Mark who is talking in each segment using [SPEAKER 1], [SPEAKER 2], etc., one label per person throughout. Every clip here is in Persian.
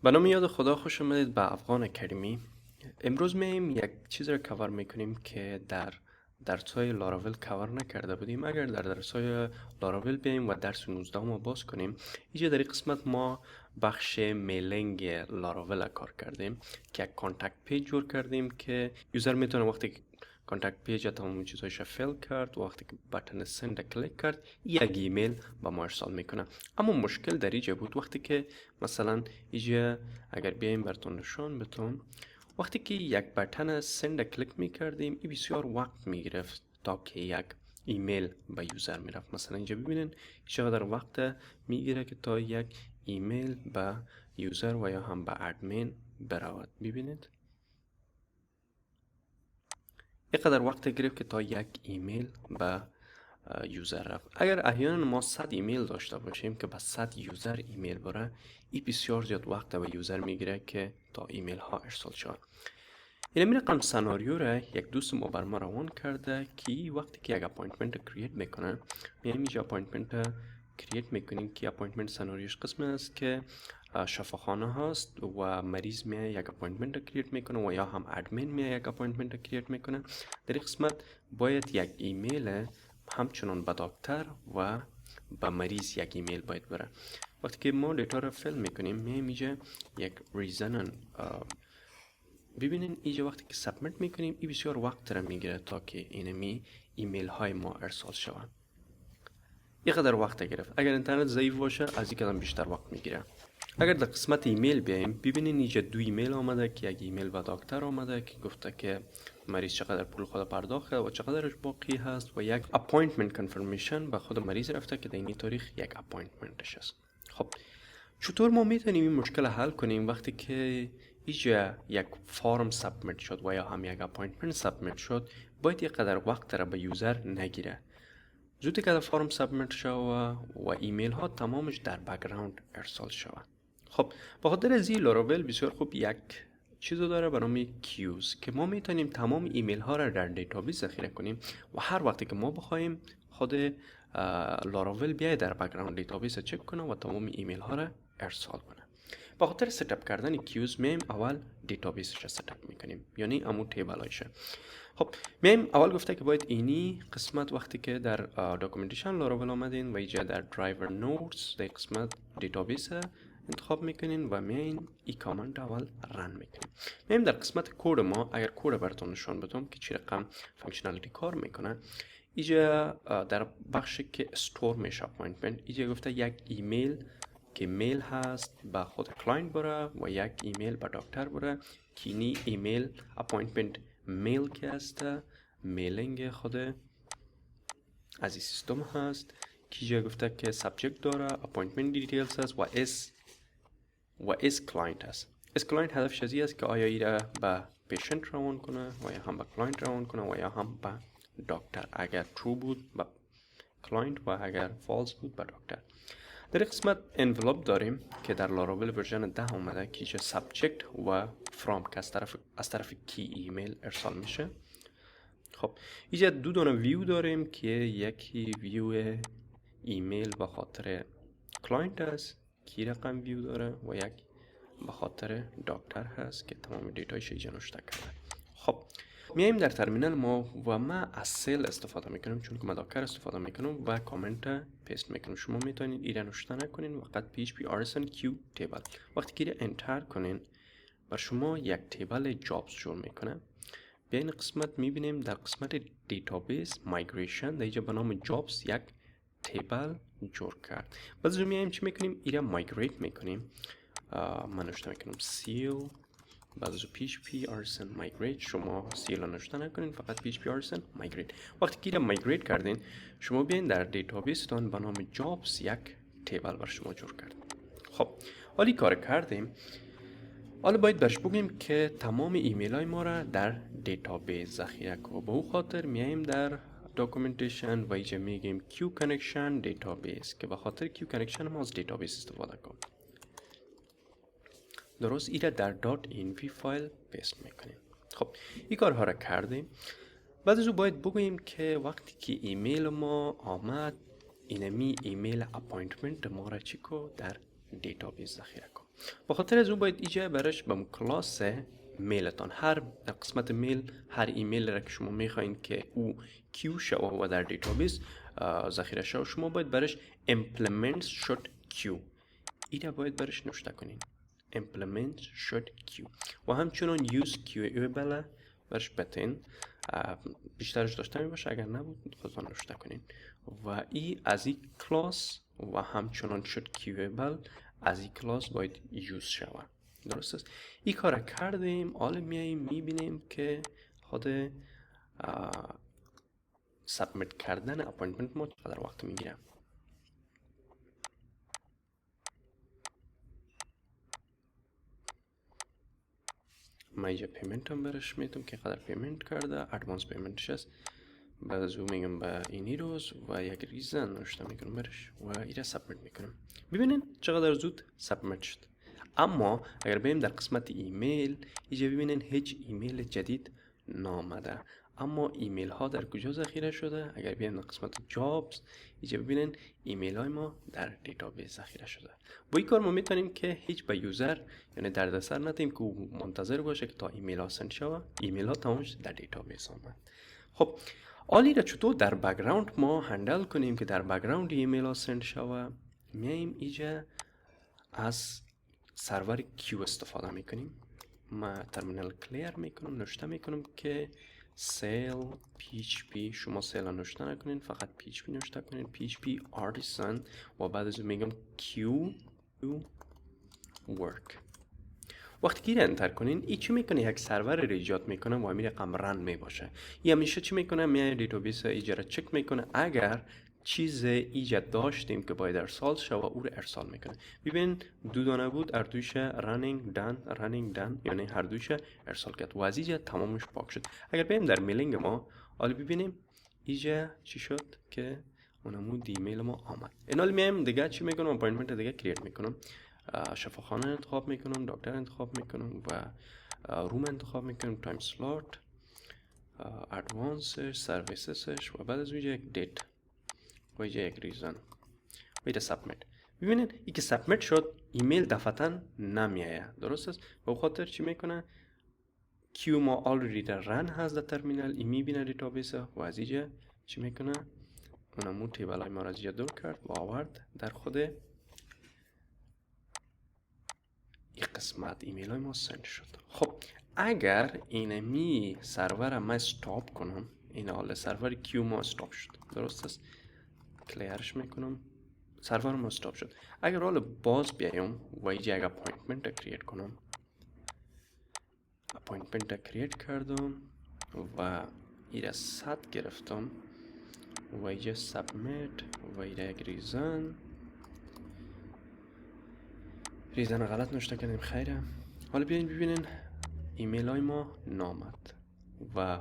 [SPEAKER 1] به نام یاد خدا، خوش آمدید به افغان اکادمی. امروز میایم یک چیز را کاور میکنیم که در درس‌های لاراول کاور نکرده بودیم. اگر در درس‌های لاراول بیایم و درس 19 ما باز کنیم، اینجا در این قسمت ما بخش میلینگ لاراول کار کردیم که یک کانتکت پیج جور کردیم که یوزر میتونه وقتی که کانتکت پیج تمام چیزایش فیل کرد و وقتی که بتن سند کلیک کرد یک ایمیل به ما ارسال میکنه. اما مشکل در اینجا بود وقتی که مثلا اینجا اگر بیایم براتون نشان بدم، وقتی که یک بتن سند کلیک میکردیم این بسیار وقت میگرفت تا که یک ایمیل به یوزر میرفت. مثلا اینجا ببینین چقدر وقت میگیره که تا یک ایمیل به یوزر و یا هم به ادمین برود. ببینید اینقدر وقت گرفت که تا یک ایمیل به یوزر رفت. اگر احیانا ما 100 ایمیل داشته باشیم که به 100 یوزر ایمیل بره، این بسیار زیاد وقت به یوزر میگیره که تا ایمیل ها ارسال شود. این رقم سناریو را یک دوست ما بر ما روان کرده که وقتی که یک اپاینتمنت کرییت میکنه، میایم اینجا اپاینتمنت کرییت میکنیم که اپاینتمنت سناریوش قسم است که شفاخانه هست و مریض میاد یک اپاینتمنت کرییت میکنه و یا هم ادمین میاد یک اپاینتمنت کرییت میکنه. در این قسمت باید یک ایمیل همچنان به دکتر و به مریض یک ایمیل باید بره. وقتی که ما دیتا رو فیل میکنیم میایم اینجا یک ریزن ببینین اینجا وقتی که سابمیت میکنیم این بسیار وقت را میگیره تا که اینمی ایمیل های ما ارسال شوند. اینقدر وقت گرفت. اگر اینترنت ضعیف باشه از این قدم بیشتر وقت میگیره. اگر در قسمت ایمیل بیایم ببینین اینجا دو ایمیل آمده که یک ایمیل به دکتر آمده که گفته که مریض چقدر پول خود پرداخت و چقدرش باقی هست و یک اپاینتمنت کنفرمیشن به خود مریض رفته که در این تاریخ یک اپاینتمنتش است. خب چطور ما میتونیم این مشکل حل کنیم وقتی که اینجا یک فارم سابمیت شد و یا هم یک اپاینتمنت سابمیت شد؟ باید یک قدر وقت را به یوزر نگیره. زودی که فارم سابمیت شود و ایمیل ها تمامش در بک‌گراند ارسال شود. خب به خاطر از این لاراول بسیار خوب یک چیزو داره به نام کیوز که ما میتونیم تمام ایمیل ها را در دیتابیس ذخیره کنیم و هر وقتی که ما بخوایم خود لاراول بیای در بک‌گراند دیتابیس چک کنه و تمام ایمیل ها را ارسال کنه. به خاطر ستاپ کردن کیوز میم اول دیتابیسش را ستاپ میکنیم، یعنی امو تیبلایشه. خب میم اول گفته که باید اینی قسمت وقتی که در داکومنتیشن لاراول آمدین و اینجا در درایور نوتس در قسمت دیتابیس انتخاب میکنین و میاین ای کامنت اول رن میکنین. میم در قسمت کد ما اگر کد براتون نشان بدم که چی رقم فانکشنالیتی کار میکنه، اینجا در بخشی که استور میشه اپاینتمنت اینجا گفته یک ایمیل که میل هست به خود کلاینت بره و یک ایمیل به دکتر بره که اینی ایمیل اپاینتمنت میل که هست میلینگ خود از این سیستم هست که اینجا گفته که سابجکت داره، اپاینتمنت دیتیلز هست و اس کلاینت هست. اس کلاینت هدفش از این است که آیا ایره به پیشنت روان کنه و یا هم به کلاینت روان کنه و یا هم به دکتر. اگر ترو بود به کلاینت و اگر فالس بود به دکتر. در قسمت انولوپ داریم که در لاراول ورژن 10 اومده که چه سابجکت و فرام که از طرف کی ایمیل ارسال میشه. خب اینجا دو دونه ویو داریم که یکی ویو ایمیل به خاطر کلاینت است که رقم ویو داره و یک به خاطر دکتر هست که تمام دیتایش اینجا نوشته کرده. خب میایم در ترمینال ما و ما از سیل استفاده میکنیم چون که ما داکر استفاده میکنم و کامنت پیست میکنم. شما میتونید ایره نوشته نکنین فقط php rsnq تیبل. وقتی که ایره انتر کنین بر شما یک تیبل جابز جور میکنه. به این قسمت میبینیم در قسمت دیتابیس مایگریشن در اینجا به نام جابز یک تیبل جور کرد. بعد از میایم چی میکنیم؟ ایره مایگریت میکنیم. من نوشته میکنم سیل بعد از php rsn migrate. شما سیل نوشته نکنین فقط php rsn migrate. وقتی که migrate کردین شما بیاین در دیتابیس تان به نام جابز یک تیبل بر شما جور کرد. خب حالی کار کردیم، حالا باید برش بگیم که تمام ایمیل های ما را در دیتابیس ذخیره کنیم. به او خاطر میایم در داکومنتیشن و اینجا میگیم queue connection database که به خاطر queue connection ما از دیتابیس استفاده کنیم. درست ایره در .env فایل پیست میکنیم. خب این کارها را کردیم. بعد از او باید بگوییم که وقتی که ایمیل ما آمد اینمی ایمیل اپاینتمنت ما را چیکو در دیتابیس ذخیره کن. بخاطر از او باید ایجا برش به کلاس میلتان، هر قسمت میل، هر ایمیل را که شما میخواین که او کیو شو و در دیتابیس ذخیره شو، شما باید برش implement should queue ایره باید برش نوشته کنین implement should queue و همچنان use queuable برش بتین بیشترش داشته می باشه، اگر نبود خودتان نوشته کنین و ای از این کلاس و همچنان should queuable از این کلاس باید یوز شود. درست است؟ این کار کردیم. حالا میاییم میبینیم که خود سابمیت کردن اپوینتمنت ما چقدر وقت میگیره. ما اینجا پیمنت هم برش میتونم که قدر پیمنت کرده، ادوانس پیمنتش است. بعد از او میگم به اینی روز و یک ریزن نوشته میکنم برش و ایره سابمیت میکنم. ببینین چقدر زود سابمیت شد. اما اگر بریم در قسمت ایمیل، اینجا ببینین هیچ ایمیل جدید نامده، اما ایمیل ها در کجا ذخیره شده؟ اگر بیایم در قسمت جابز، اینجا ببینین ایمیل های ما در دیتابیس ذخیره شده. با این کار ما میتونیم که هیچ به یوزر یعنی دردسر ندیم که او منتظر باشه که تا ایمیل ها سند شود. ایمیل ها تمامش در دیتابیس آمد. خب حالی را چطور در بک‌گراند ما هندل کنیم که در بک‌گراند ایمیل ها سند شود؟ میایم اینجا از سرور کیو استفاده میکنیم. ما ترمینال کلیر میکنم، نوشته میکنم که سیل PHP، شما سیل نوشته نکنین، فقط PHP نوشته کنین، PHP artisan و بعد از میگم Q work. وقتی که انتر کنین ای چی میکنه؟ یک سرور رو ایجاد میکنه و امیر رقم رن میباشه. یا همیشه چی میکنه؟ میای دیتابیس ایجاد چک میکنه، اگر چیز ایجاد داشتیم که باید ارسال شه و او رو ارسال میکنه. ببین دو دانه بود، اردوش رنینگ دان یعنی هر دوش ارسال کرد و از اینجا تمامش پاک شد. اگر بریم در میلینگ ما حالا ببینیم اینجا چی شد که اونمون ایمیل ما آمد. این حال میایم دیگه چی میکنم؟ اپاینتمنت دیگه کرییت میکنم، شفاخانه انتخاب میکنم، دکتر انتخاب میکنم و روم انتخاب میکنم، تایم سلات، ادوانسش، سرویسش و بعد از اونجا یک دیت و اینجا یک ریزن و اینجا سابمیت. ببینید این که سابمیت شد ایمیل دفعتا نمیایه. درست است؟ به خاطر چی میکنه؟ کیو ما آلریدی در رن هست در ترمینال، این میبینه دیتابیس و از اینجا چی میکنه؟ اونمون تیبل های ما را از اینجا دور کرد و آورد در خود این قسمت ایمیل های ما سند شد. خب اگر اینمی سرور ما استاپ کنم، این حال سرور کیو ما استاپ شد. درست است؟ کلیرش میکنم، سرور ما استاپ شد. اگر حال باز بیایم و اینجا یک اپوینتمنت کرییت کنم، اپوینتمنت کرییت کردم و ایره ست گرفتم و اینجا سابمیت و ایره یک ریزن غلط نوشته کردیم، خیره. حالا بیاین ببینین ایمیل های ما نامد و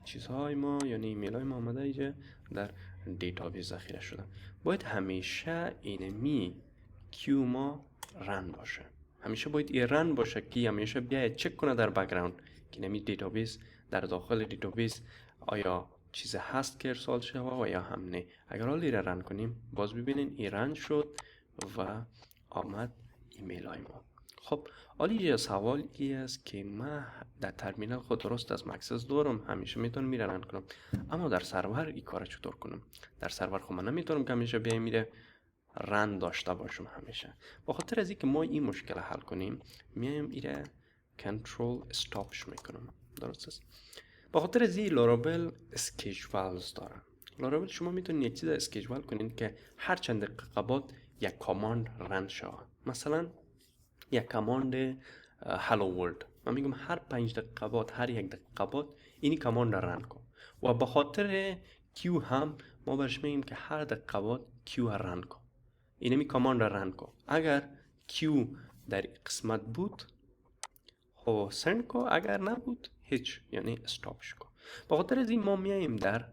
[SPEAKER 1] چیزهای ما یعنی ایمیل های ما آمده اینجا در دیتابیس ذخیره شده. باید همیشه اینمی کیو ما رن باشه، همیشه باید این رن باشه که همیشه بیاید چک کنه در بک‌گراند که اینمی دیتابیس در داخل دیتابیس آیا چیز هست که ارسال شده و یا هم نه. اگر حالی را رن کنیم باز ببینین این رن شد و آمد ایمیل های ما. خب حالا یه سوال ای است که من در ترمینال خود درست از مکسس دارم، همیشه میتونم میره رن کنم، اما در سرور این کار چطور کنم؟ در سرور خب من نمیتونم که همیشه بیایم میره رن داشته باشم همیشه. با خاطر از اینکه ما این مشکل حل کنیم میایم ایره کنترل استاپش میکنم. درست است؟ با خاطر از این لاراول اسکیجوالز داره. لاراول شما میتونید یک چیز اسکیجوال کنین که هر چند دقیقه بعد یک کاماند رن شود. مثلا یک کاماند هلو ورلد، من میگم هر 5 دقیقه بعد، هر 1 دقیقه بعد اینی کاماند رن کن. و به خاطر کیو هم ما برش میگیم که هر دقیقه بعد کیو رن کن، اینمی کاماند رن کن. اگر کیو در قسمت بود خب سند کن، اگر نبود هیچ، یعنی استاپش کن. به خاطر از این ما میاییم در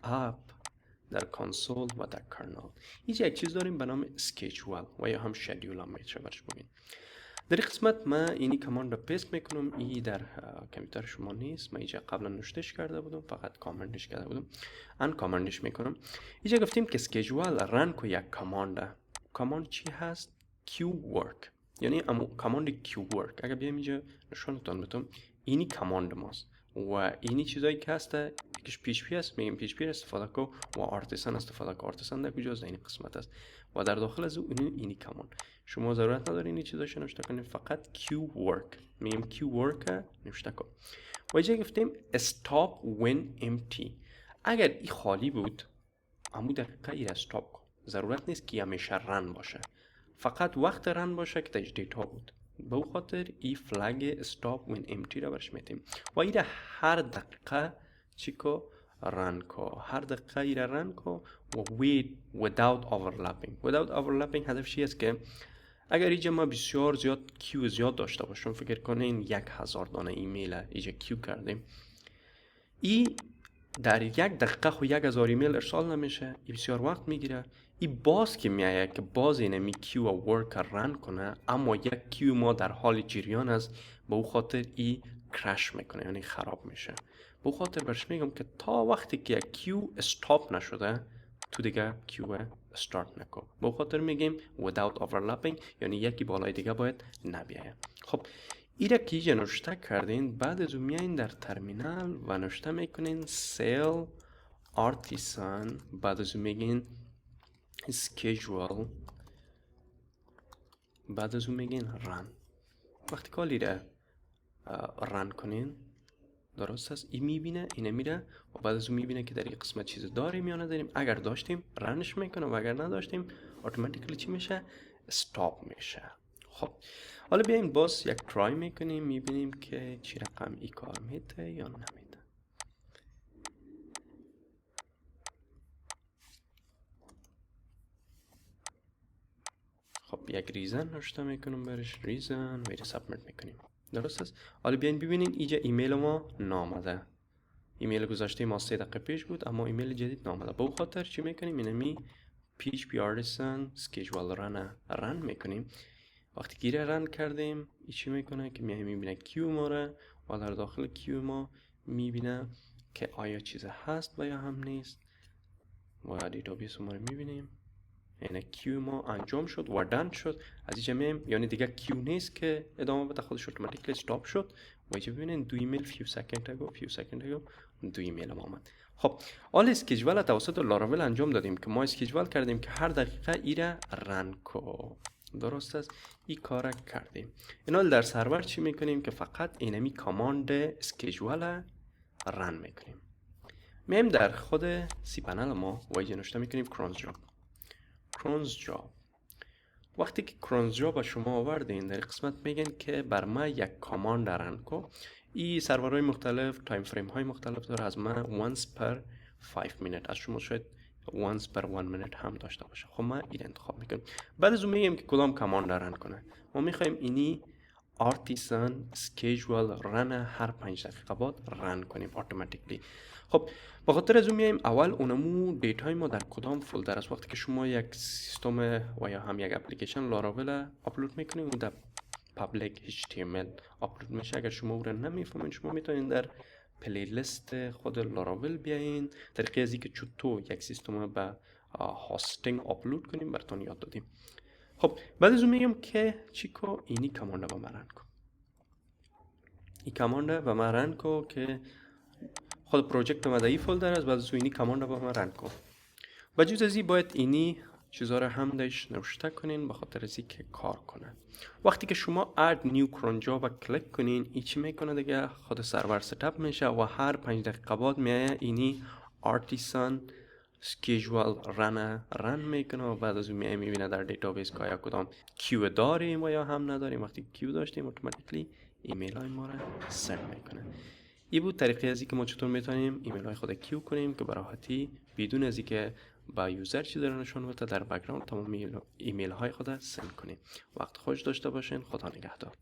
[SPEAKER 1] اپ، در کنسول و در کرنل اینجا یک چیز داریم به نام اسکیجوال و یا هم شدیول هم میشه برش بگین. در این قسمت من اینی کاماند رو پیست میکنم. این در کامپیوتر شما نیست، من اینجا قبلا نوشتش کرده بودم، فقط کامندش کرده بودم، ان کامندش میکنم. اینجا گفتیم که اسکیجوال رن کو یک کاماند. کاماند چی هست؟ کیو ورک. یعنی کاماند کیو ورک. اگر بیایم اینجا نشونتون بدم، اینی کاماند ماست و اینی چیزایی که هسته یکیش پیش پی است، میگیم پیش پی استفاده کو و آرتیسن استفاده کو. آرتیسن در کجاست؟ این قسمت است و در داخل از اون اینی کاماند. شما ضرورت ندارین این چیزاش نوشته کنین، فقط کیو ورک، میگیم کیو ورک نوشته کن. و اینجا گفتیم stop when empty. اگر این خالی بود همون دقیقه ای را استاپ کن. ضرورت نیست که همیشه رن باشه، فقط وقت رن باشه که تاش دیتا بود. به او خاطر این فلگ stop when empty را برش میتیم و این را هر دقیقه چیکو رن کو، هر دقیقه ای را رن کو و without overlapping هدفش است که اگر اینجا ما بسیار زیاد کیو زیاد داشته باشم، فکر کنین 1000 دانه ایمیل اینجا کیو کردیم، این در 1 دقیقه خو 1000 ایمیل ارسال نمیشه، این بسیار وقت میگیره. این باز که میایه که باز اینمی کیو و ورک رن کنه، اما یک کیو ما در حال جریان است، به او خاطر این کرش میکنه، یعنی خراب میشه. به او خاطر برش میگم که تا وقتی که یک کیو استاپ نشده تو دیگه کیو استارت نکن. به او خاطر میگیم without overlapping، یعنی یکی بالای دیگه باید نبیایه. خب ایره که اینجا نوشته کردین، بعد از اون میایین در ترمینال و نوشته میکنین sell artisan، بعد از اون میگین schedule، بعد از اون میگین run. وقتی کالی را رن کنین درست است، این میبینه، اینه میره و بعد از اون میبینه که در این قسمت چیز داریم یا نداریم. اگر داشتیم رنش میکنه و اگر نداشتیم اتوماتیکلی چی میشه؟ استاپ میشه. خب حالا بیایم باز یک ترای میکنیم، میبینیم که چی رقم ای کار میده یا نمیده. خب یک ریزن نوشته میکنم برش، ریزن و سابمیت میکنیم. درست است. حالا بیاین ببینین اینجا ایمیل ما نامده. ایمیل گذاشته ما 3 دقیقه پیش بود اما ایمیل جدید نامده. به خاطر چی میکنیم؟ اینمی PHP artisan schedule رن میکنیم. وقتی گیره رن کردیم این چی میکنه که میبینه کیو ما را و در داخل کیو ما میبینه که آیا چیز هست و یا هم نیست و دیتابیس ما رو میبینیم. یعنی کیو ما انجام شد و دن شد. از اینجا میم یعنی دیگه کیو نیست که ادامه بده، خودش اتوماتیکلی استاپ شد. و اینجا ببینین 2 ایمیل فیو سکند اگو 2 ایمیل ما آمد. خب آل اسکیجول توسط لاراول انجام دادیم که ما اسکیجول کردیم که هر دقیقه ایره رن کو. درست است، این کار کردیم. اینا در سرور چی میکنیم که فقط اینمی کاماند اسکیجول رن میکنیم. میم در خود سی پنل ما و اینجا نوشته میکنیم کرونز جاب. وقتی که کرونز جاب با شما آوردین در قسمت میگن که بر ما یک کاماند رن کو. این سرورهای مختلف تایم فریم های مختلف داره، از ما once per 5 minute، از شما شاید once per 1 minute هم داشته باشه. خب ما این انتخاب میکنیم. بعد از اون میگیم که کدام کاماند رن کنه. ما میخوایم اینی artisan schedule رن هر 5 دقیقه بعد رن کنیم اتوماتیکلی. خب به خاطر از اون میایم اول اونمو دیتای ما در کدام فولدر است. وقتی که شما یک سیستم و یا هم یک اپلیکیشن لاراول آپلود میکنید اون در پابلیک HTML آپلود میشه. اگر شما اون رو نمیفهمین شما میتونین در پلیلیست خود لاراول بیاین. طریقه از اینکه چطور یک سیستم به هاستینگ آپلود کنیم براتون یاد دادیم. خب بعد از اون میگم که چیکو اینی کاماند با من رن کن. این کاماند با من رن کن که خود پروژکت اومده ای فولدر است. بعد از اینی کاماند با من رن کن. بجز از این باید اینی چیزا رو هم داشت نوشته کنین به خاطر از اینکه کار کنه. وقتی که شما add new cron job کلیک کنین این چی میکنه دیگه؟ خود سرور ستاپ میشه و هر 5 دقیقه بعد میایه اینی artisan schedule رن میکنه و بعد از اون میبینه در دیتابیس که آیا کدام کیو داریم و یا هم نداریم. وقتی کیو داشتیم اتوماتیکلی ایمیل های ما رو سند میکنه. این بود طریقه از اینکه ما چطور میتونیم ایمیل های خود کیو کنیم که به راحتی بدون از اینکه با یوزر چیزی رو نشون بده در بک‌گراند تمام ایمیل های خود سند کنیم. وقت خوش داشته باشین. خدا نگهدار.